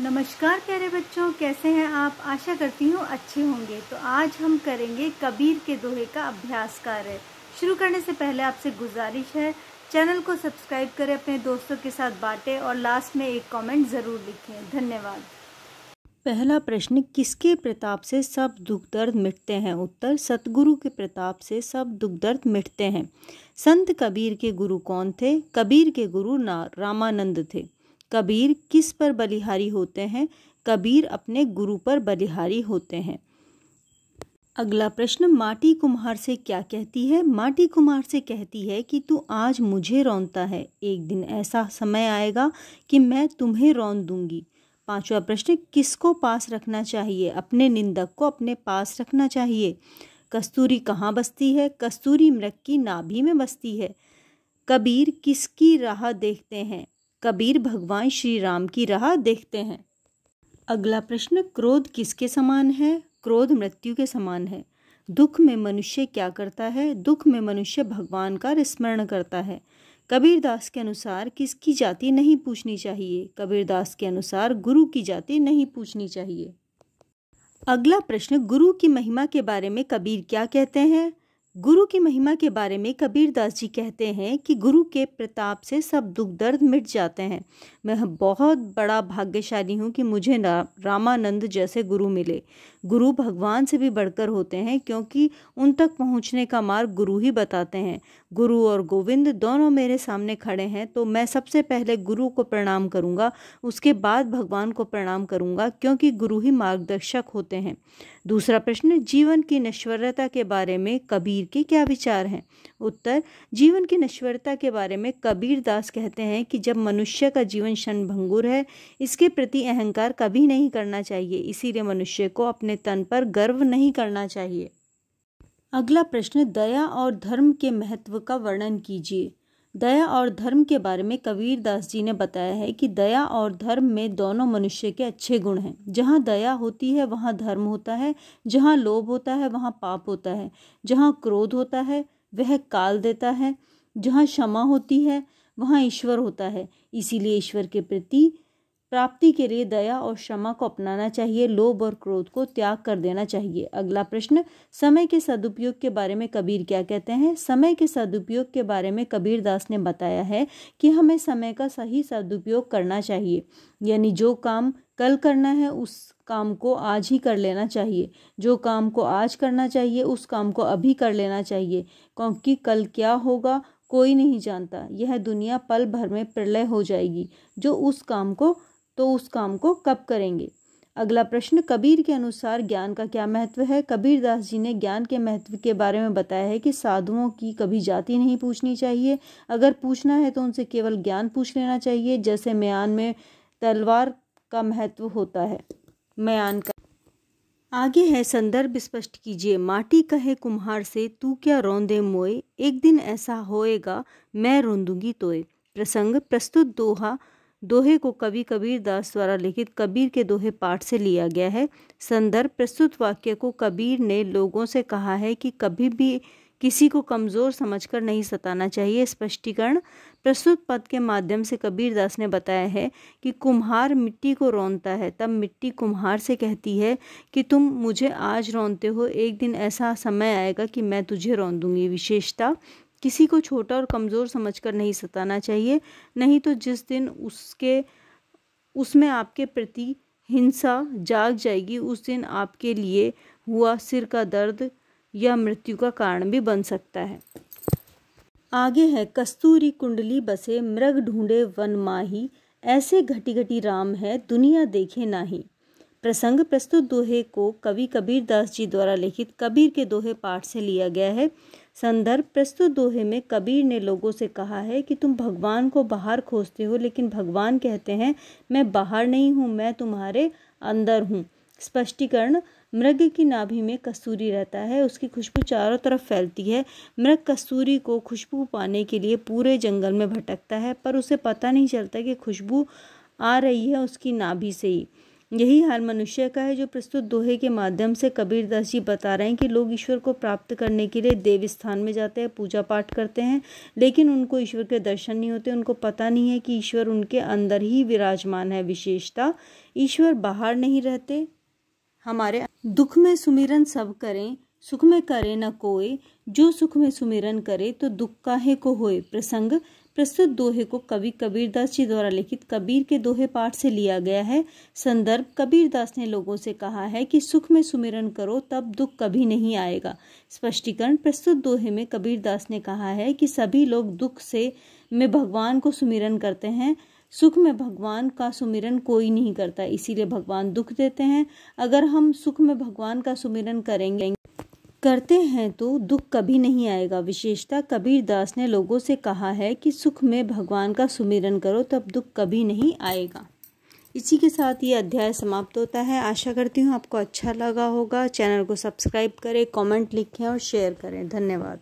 नमस्कार प्यारे बच्चों, कैसे हैं आप। आशा करती हूँ अच्छे होंगे। तो आज हम करेंगे कबीर के दोहे का अभ्यास कार्य। शुरू करने से पहले आपसे गुजारिश है, चैनल को सब्सक्राइब करें, अपने दोस्तों के साथ बांटें और लास्ट में एक कमेंट ज़रूर लिखें। धन्यवाद। पहला प्रश्न, किसके प्रताप से सब दुख दर्द मिटते हैं। उत्तर, सतगुरु के प्रताप से सब दुख दर्द मिटते हैं। संत कबीर के गुरु कौन थे। कबीर के गुरु रामानंद थे। कबीर किस पर बलिहारी होते हैं। कबीर अपने गुरु पर बलिहारी होते हैं। अगला प्रश्न, माटी कुम्हार से क्या कहती है। माटी कुम्हार से कहती है कि तू आज मुझे रौंदता है, एक दिन ऐसा समय आएगा कि मैं तुम्हें रौंद दूंगी। पांचवा प्रश्न, किसको पास रखना चाहिए। अपने निंदक को अपने पास रखना चाहिए। कस्तूरी कहाँ बसती है। कस्तूरी मृग की नाभि में बसती है। कबीर किसकी राह देखते हैं। कबीर भगवान श्री राम की राह देखते हैं। अगला प्रश्न, क्रोध किसके समान है। क्रोध मृत्यु के समान है। दुख में मनुष्य क्या करता है। दुख में मनुष्य भगवान का स्मरण करता है। कबीरदास के अनुसार किसकी जाति नहीं पूछनी चाहिए। कबीरदास के अनुसार गुरु की जाति नहीं पूछनी चाहिए। अगला प्रश्न, गुरु की महिमा के बारे में कबीर क्या कहते हैं। गुरु की महिमा के बारे में कबीरदास जी कहते हैं कि गुरु के प्रताप से सब दुख दर्द मिट जाते हैं। मैं बहुत बड़ा भाग्यशाली हूँ कि मुझे रामानंद जैसे गुरु मिले। गुरु भगवान से भी बढ़कर होते हैं, क्योंकि उन तक पहुँचने का मार्ग गुरु ही बताते हैं। गुरु और गोविंद दोनों मेरे सामने खड़े हैं, तो मैं सबसे पहले गुरु को प्रणाम करूँगा, उसके बाद भगवान को प्रणाम करूँगा, क्योंकि गुरु ही मार्गदर्शक होते हैं। दूसरा प्रश्न, जीवन की नश्वरता के बारे में कबीर के क्या विचार हैं। उत्तर, जीवन की नश्वरता के बारे में कबीरदास कहते हैं कि जब मनुष्य का जीवन क्षणभंगुर है, इसके प्रति अहंकार कभी नहीं करना चाहिए। इसीलिए मनुष्य को अपने तन पर गर्व नहीं करना चाहिए। अगला प्रश्न, दया और धर्म के महत्व का वर्णन कीजिए। दया और धर्म के बारे में कबीरदास जी ने बताया है कि दया और धर्म में दोनों मनुष्य के अच्छे गुण हैं। जहाँ दया होती है वहाँ धर्म होता है, जहाँ लोभ होता है वहाँ पाप होता है, जहाँ क्रोध होता है वह काल देता है, जहाँ क्षमा होती है वहाँ ईश्वर होता है। इसीलिए ईश्वर के प्रति प्राप्ति के लिए दया और क्षमा को अपनाना चाहिए, लोभ और क्रोध को त्याग कर देना चाहिए। अगला प्रश्न, समय के सदुपयोग के बारे में कबीर क्या कहते हैं। समय के सदुपयोग के बारे में कबीरदास ने बताया है कि हमें समय का सही सदुपयोग करना चाहिए, यानी जो काम कल करना है उस काम को आज ही कर लेना चाहिए। जो काम को आज करना चाहिए उस काम को अभी कर लेना चाहिए, क्योंकि कल क्या होगा कोई नहीं जानता। यह दुनिया पल भर में प्रलय हो जाएगी। उस काम को कब करेंगे। अगला प्रश्न, कबीर के अनुसार ज्ञान का क्या महत्व है। कबीरदास जी ने ज्ञान के महत्व के बारे में बताया है कि साधुओं की कभी जाति नहीं पूछनी चाहिए। अगर पूछना है तो उनसे केवल ज्ञान पूछ लेना चाहिए, जैसे म्यान में तलवार का महत्व होता है। म्यान का आगे है, संदर्भ स्पष्ट कीजिए। माटी कहे कुम्हार से तू क्या रौंदे मोए, एक दिन ऐसा होएगा मैं रौंदूंगी तोए। प्रसंग, प्रस्तुत दोहे को कवि कबीरदास द्वारा लिखित कबीर के दोहे पाठ से लिया गया है। संदर्भ, प्रस्तुत वाक्य को कबीर ने लोगों से कहा है कि कभी भी किसी को कमज़ोर समझकर नहीं सताना चाहिए। स्पष्टीकरण, प्रस्तुत पद के माध्यम से कबीरदास ने बताया है कि कुम्हार मिट्टी को रौंदता है, तब मिट्टी कुम्हार से कहती है कि तुम मुझे आज रौंदते हो, एक दिन ऐसा समय आएगा कि मैं तुझे रौंदूंगी। विशेषता, किसी को छोटा और कमज़ोर समझकर नहीं सताना चाहिए, नहीं तो जिस दिन उसमें आपके प्रति हिंसा जाग जाएगी, उस दिन आपके लिए हुआ सिर का दर्द या मृत्यु का कारण भी बन सकता है। आगे है, कस्तूरी कुंडली बसे मृग ढूंढे वन माही, ऐसे घटी घटी राम है दुनिया देखे नाही। प्रसंग, प्रस्तुत दोहे को कवि कबीरदास जी द्वारा लिखित कबीर के दोहे पाठ से लिया गया है। संदर्भ, प्रस्तुत दोहे में कबीर ने लोगों से कहा है कि तुम भगवान को बाहर खोजते हो, लेकिन भगवान कहते हैं मैं बाहर नहीं हूँ, मैं तुम्हारे अंदर हूँ। स्पष्टीकरण, मृग की नाभि में कस्तूरी रहता है, उसकी खुशबू चारों तरफ फैलती है। मृग कस्तूरी को खुशबू पाने के लिए पूरे जंगल में भटकता है, पर उसे पता नहीं चलता कि खुशबू आ रही है उसकी नाभि से ही। यही हाल मनुष्य का है। जो प्रस्तुत दोहे के माध्यम से कबीरदास जी बता रहे हैं कि लोग ईश्वर को प्राप्त करने के लिए देव स्थान में जाते हैं, पूजा पाठ करते हैं, लेकिन उनको ईश्वर के दर्शन नहीं होते। उनको पता नहीं है कि ईश्वर उनके अंदर ही विराजमान है। विशेषता, ईश्वर बाहर नहीं रहते, हमारे दुख में सुमिरन सब करें, सुख में करे न कोई, जो सुख में सुमिरन करे तो दुख काहे को होए। प्रसंग, प्रस्तुत दोहे को कवि कबीरदास जी द्वारा लिखित कबीर के दोहे पाठ से लिया गया है। संदर्भ, कबीरदास ने लोगों से कहा है कि सुख में सुमिरन करो तब दुख कभी नहीं आएगा। स्पष्टीकरण, प्रस्तुत दोहे में कबीरदास ने कहा है कि सभी लोग दुख से में भगवान को सुमिरन करते हैं, सुख में भगवान का सुमिरन कोई नहीं करता, इसीलिए भगवान दुख देते हैं। अगर हम सुख में भगवान का सुमिरन करते हैं तो दुख कभी नहीं आएगा। विशेषता, कबीरदास ने लोगों से कहा है कि सुख में भगवान का सुमिरन करो तब दुख कभी नहीं आएगा। इसी के साथ ये अध्याय समाप्त होता है। आशा करती हूँ आपको अच्छा लगा होगा। चैनल को सब्सक्राइब करें, कमेंट लिखें और शेयर करें। धन्यवाद।